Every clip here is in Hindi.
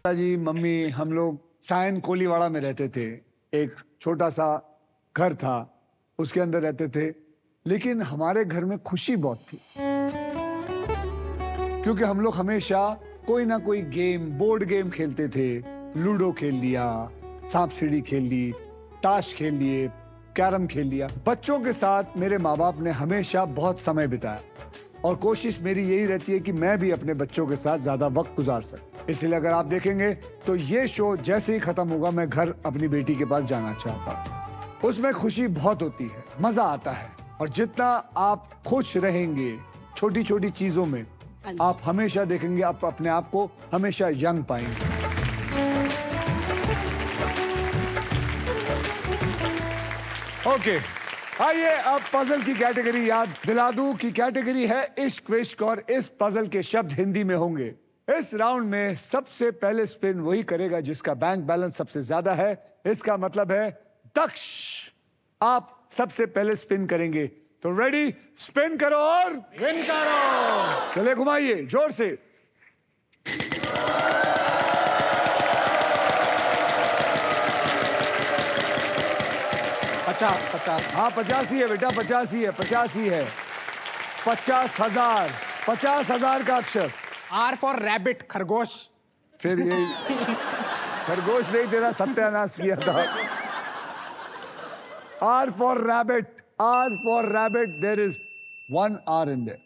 जी मम्मी हम लोग सायन कोलीवाड़ा में रहते थे। एक छोटा सा घर था, उसके अंदर रहते थे, लेकिन हमारे घर में खुशी बहुत थी क्योंकि हम लोग हमेशा कोई ना कोई गेम, बोर्ड गेम खेलते थे। लूडो खेल लिया, सांप सीढ़ी खेल ली, ताश खेल लिए, कैरम खेल लिया। बच्चों के साथ मेरे माँ बाप ने हमेशा बहुत समय बिताया और कोशिश मेरी यही रहती है कि मैं भी अपने बच्चों के साथ ज्यादा वक्त गुजार सकूं। इसलिए अगर आप देखेंगे तो ये शो जैसे ही खत्म होगा मैं घर अपनी बेटी के पास जाना चाहता हूँ। उसमें खुशी बहुत होती है, मजा आता है, और जितना आप खुश रहेंगे छोटी छोटी चीजों में, आप हमेशा देखेंगे आप अपने आप को हमेशा यंग पाएंगे। ओके, आइए अब पजल की कैटेगरी याद दिला दूं कि कैटेगरी है इश्क विश्क, और इस पजल के शब्द हिंदी में होंगे। इस राउंड में सबसे पहले स्पिन वही करेगा जिसका बैंक बैलेंस सबसे ज्यादा है। इसका मतलब है दक्ष, आप सबसे पहले स्पिन करेंगे। तो रेडी, स्पिन करो और विन करो। चले घुमाइए जोर से। 50। हाँ 50 ही है बेटा, 50 ही है, 50 ही है। 50,000, 50,000 का अक्षर। R फॉर रैबिट, खरगोश। फिर ये खरगोश नहीं, तेरा सत्यानाश किया था। R for rabbit, R for rabbit, there is one R in there.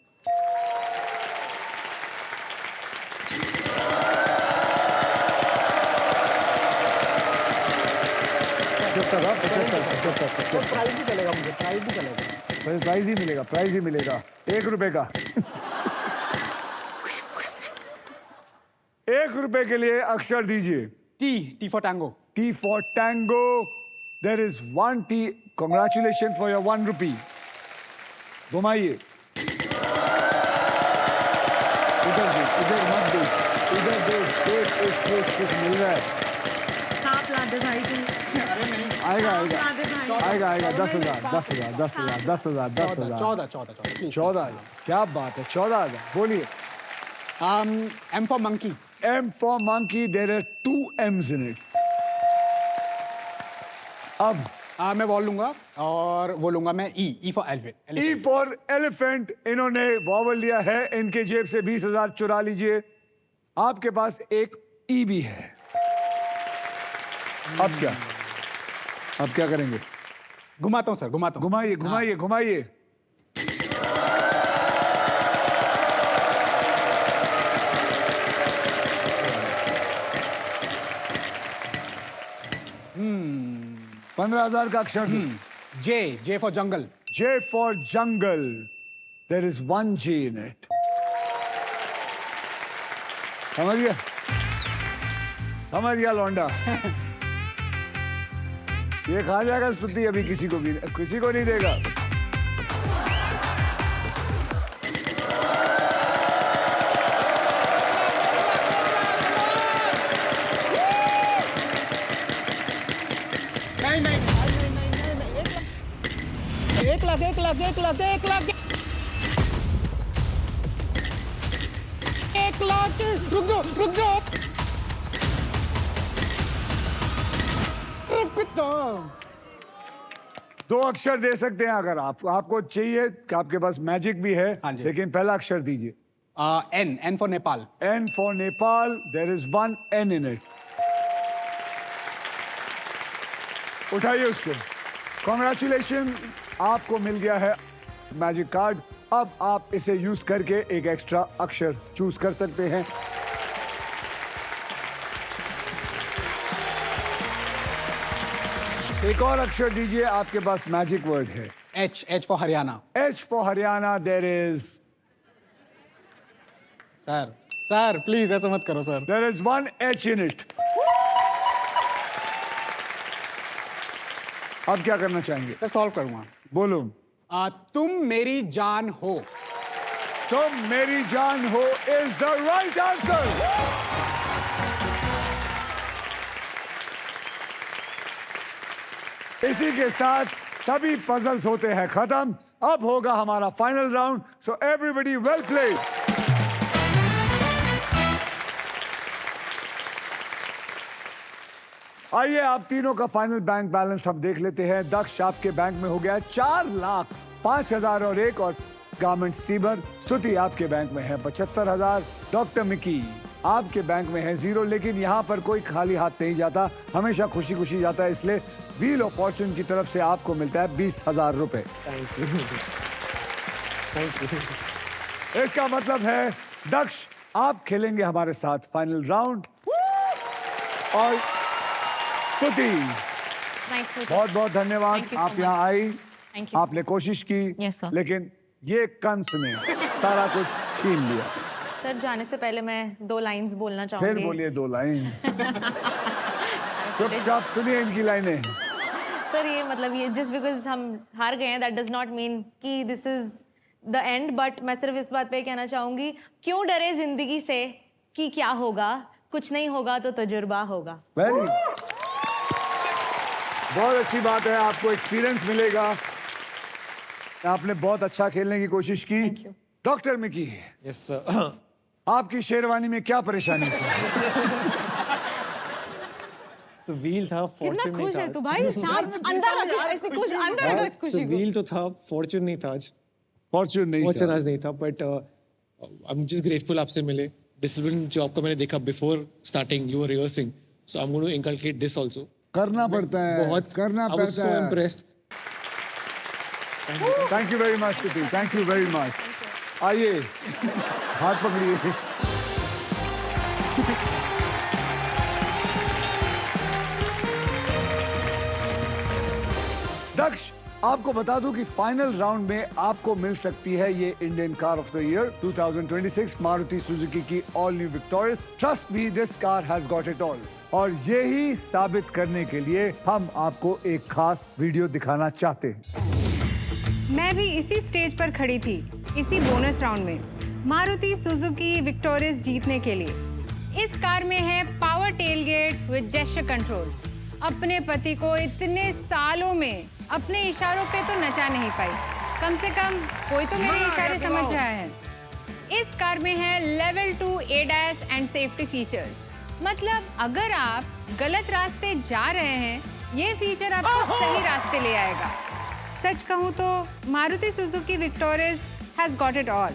Prize भी चलेगा मुझे, प्राइज भी चलेगा। प्राइज ही मिलेगा, प्राइज ही मिलेगा, 1 रुपए का। 1 रुपए के लिए अक्षर दीजिए। T for tango. T for tango. There is 1 T. Congratulations for your 1 rupee. घुमाइए। इधर देख, इधर मत देख, इधर देख, कुछ मिल रहा है। सांप ला दे भाई तू। आएगा आएगा ला दे भाई। आएगा आएगा। 10,000, 10,000, 10,000, 10,000, 10,000। 14। 14, क्या बात है, 14,000। बोलिए। M for monkey. M for monkey. There are 2 M's in it. अब मैं वॉल लूंगा और वो लूंगा मैं E for elephant. E for elephant. इन्होंने वॉवल लिया है, इनके जेब से 20,000 चुरा लीजिए। आपके पास एक E भी है। अब क्या करेंगे? घुमाता हूँ सर, घुमाता हूँ। घुमाइए घुमाइए घुमाइए। Hmm. 15,000 का अक्षर। J for jungle. J for jungle. There is 1 J in it. समझ गया लौंडा। ये खा जाएगा स्तुति, अभी किसी को नहीं देगा। नहीं। 1 लाख। 1 लाख, रुक जाओ। 2 अक्षर दे सकते हैं अगर आपको चाहिए कि आपके पास मैजिक भी है। हाँ जी। लेकिन पहला अक्षर दीजिए। N for Nepal. N for Nepal. There is 1 N in it. उठाइए उसको। कॉन्ग्रेचुलेशन, आपको मिल गया है मैजिक कार्ड। अब आप इसे यूज करके एक एक्स्ट्रा अक्षर चूज कर सकते हैं। एक और अक्षर दीजिए, आपके पास मैजिक वर्ड है। H for Haryana. H for Haryana. There is sir please ऐसा मत करो sir. There is 1 H in it. अब क्या करना चाहेंगे? सर सॉल्व करूंगा। बोलो। तुम मेरी जान हो। तुम मेरी जान हो is the right answer. इसी के साथ सभी पजल्स होते हैं खत्म। अब होगा हमारा final round. So everybody well played. आइए आप तीनों का फाइनल बैंक बैलेंस हम देख लेते हैं। दक्ष आपके बैंक में हो गया 4,05,000 और एक, और गारमेंट स्टीमर स्तुति आपके बैंक में है 75,000। डॉक्टर मिकी आपके बैंक में है 0, लेकिन यहाँ पर कोई खाली हाथ नहीं जाता, हमेशा खुशी खुशी जाता है, इसलिए व्हील ऑफ फॉर्चून की तरफ से आपको मिलता है 20,000 रुपए। इसका मतलब है दक्ष आप खेलेंगे हमारे साथ फाइनल राउंड, और स्तुति बहुत बहुत धन्यवाद। Thank you so आप यहाँ आई, Thank you. आपने कोशिश की, Yes, sir. लेकिन ये कंस ने सारा कुछ छीन लिया। सर जाने से पहले मैं 2 लाइंस बोलना फिर चाहूंगी। बोलिए 2 लाइन। चुपचाप सुनिए इनकी लाइनें। सर ये मतलब ये जस्ट बिकॉज हम हार गए हैं दैट डज नॉट मीन कि this is the end, but मैं सिर्फ इस बात पे कहना चाहूंगी, क्यों डरे जिंदगी से कि क्या होगा, कुछ नहीं होगा तो तजुर्बा होगा। वेरी बहुत अच्छी बात है, आपको एक्सपीरियंस मिलेगा। आपने बहुत अच्छा खेलने की कोशिश की। Doctor Mickey, yes sir. आपकी शेरवानी में क्या परेशानी थी? सो व्हील था, कितना फॉर्चून नहीं खुश था है आज। तू भाई, शांत अंदर रखो ऐसे खुश, अंदर रखो इस सो खुशी को। व्हील तो था, फॉर्चून नहीं था आज। फॉर्चून नहीं फॉर्चून था। आज नहीं था, but I am just grateful आपसे मिले। डिसिप्लिन जो आपका मैंने देखा before starting, you were rehearsing, so I am going to inculcate this also. करना पड़ता है, बहुत करना आई वाज पड़ता सो है। Impressed. Thank you very much स्तुति, थैंक यू वेरी मच। आइए हाथ पकड़िए। दक्ष आपको बता दूं कि फाइनल राउंड में आपको मिल सकती है ये Indian car of the year 2026 Maruti Suzuki की all new Victoris. Trust me, this car has got it all. और यही साबित करने के लिए हम आपको एक खास वीडियो दिखाना चाहते हैं। मैं भी इसी स्टेज पर खड़ी थी, इसी बोनस राउंड में, मारुति सुजुकी विक्टोरियस जीतने के लिए। इस कार में है power tailgate with gesture control. अपने पति को इतने सालों में अपने इशारों पे तो नचा नहीं पाई, कम से कम कोई तो मेरे इशारे समझ रहा है। इस कार में है level 2 ADAS and safety features. मतलब अगर आप गलत रास्ते जा रहे हैं, ये फीचर आपको सही रास्ते ले आएगा। सच कहूँ तो Maruti Suzuki victorious has got it all.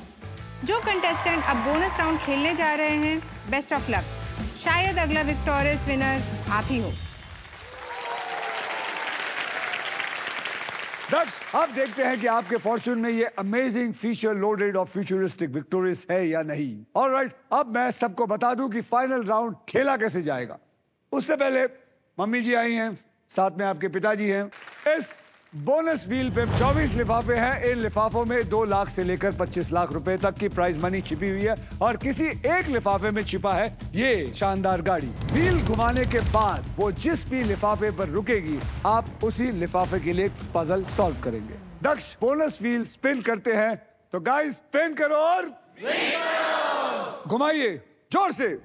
जो कंटेस्टेंट अब बोनस राउंड खेलने जा रहे हैं, बेस्ट ऑफ लक। शायद अगला विक्टोरियस विनर आप ही हो। दक्ष अब देखते हैं कि आपके फॉर्च्यून में ये अमेजिंग फीचर लोडेड और फ्यूचरिस्टिक विक्टोरियस है या नहीं। ऑलराइट, अब मैं सबको बता दूं कि फाइनल राउंड खेला कैसे जाएगा। उससे पहले मम्मी जी आई हैं, साथ में आपके पिताजी हैं। इस बोनस व्हील पे 24 लिफाफे हैं। इन लिफाफों में 2 लाख से लेकर 25 लाख रुपए तक की प्राइज मनी छिपी हुई है, और किसी एक लिफाफे में छिपा है ये शानदार गाड़ी। व्हील घुमाने के बाद वो जिस भी लिफाफे पर रुकेगी, आप उसी लिफाफे के लिए पजल सॉल्व करेंगे। दक्ष बोनस व्हील स्पिन करते हैं, तो गाइस स्पिन करो और घुमाइए जोर से।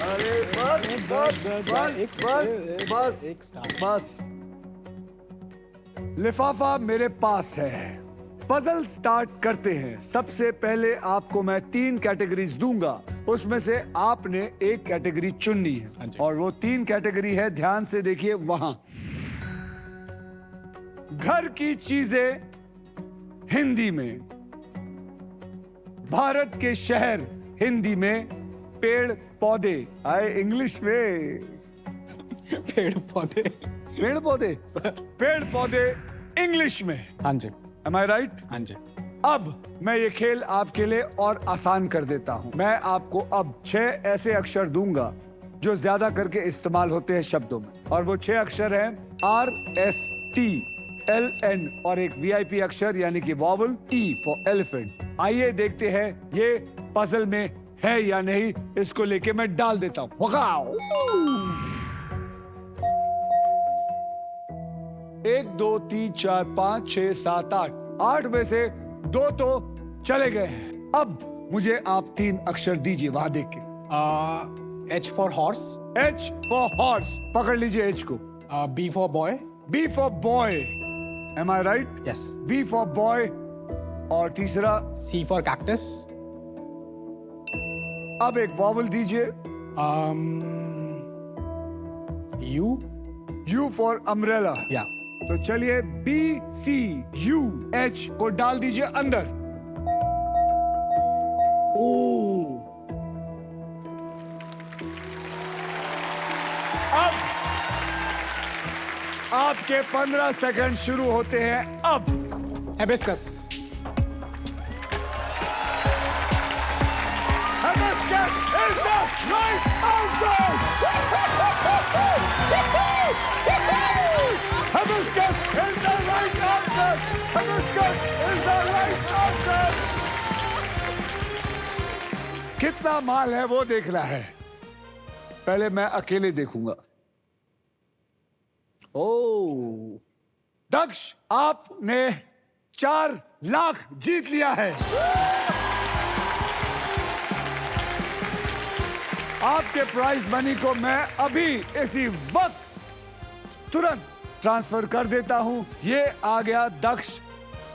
अरे बस बस बस बस बस बस। लिफाफा मेरे पास है। पजल स्टार्ट करते हैं। सबसे पहले आपको मैं 3 कैटेगरीज दूंगा, उसमें से आपने एक कैटेगरी चुननी है, और वो 3 कैटेगरी है, ध्यान से देखिए वहां। घर की चीजें हिंदी में, भारत के शहर हिंदी में, पेड़ पौधे आए इंग्लिश में। पेड़ पौधे। पेड़ पौधे पेड़ पौधे इंग्लिश में। हाँ जी, Am I right? हाँ जी। अब मैं ये खेल आपके लिए और आसान कर देता हूं। मैं आपको अब 6 ऐसे अक्षर दूंगा जो ज्यादा करके इस्तेमाल होते हैं शब्दों में, और वो 6 अक्षर हैं RSTLN और एक VIP अक्षर यानी कि वॉवल E फॉर एलिफेंट। आइए देखते हैं ये पजल में है या नहीं। इसको लेके मैं डाल देता हूं। वगाओ। 1 2 3 4 5 6 7 8 8 में से 2 तो चले गए हैं। अब मुझे आप 3 अक्षर दीजिए वहां देख के। H for horse, H for horse, पकड़ लीजिए H को। B for boy, B for boy, Am I right? Yes. B for boy. और तीसरा, C for cactus. अब एक वॉवल दीजिए. U. U for umbrella. Yeah. तो चलिए B C U H को डाल दीजिए अंदर. ओ. अब आपके 15 सेकंड शुरू होते हैं अब. Hibiscus. Hibiscus is the right answer. Hibiscus is the right answer. Hibiscus is the right answer. कितना माल है वो देखना है. पहले मैं अकेले देखूंगा. ओह, दक्ष, आपने 4 लाख जीत लिया है. आपके प्राइज मनी को मैं अभी इसी वक्त तुरंत ट्रांसफर कर देता हूं. ये आ गया दक्ष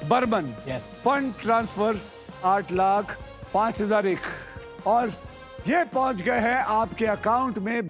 बर्मन. Yes. फंड ट्रांसफर 8,05,001 और ये पहुंच गए हैं आपके अकाउंट में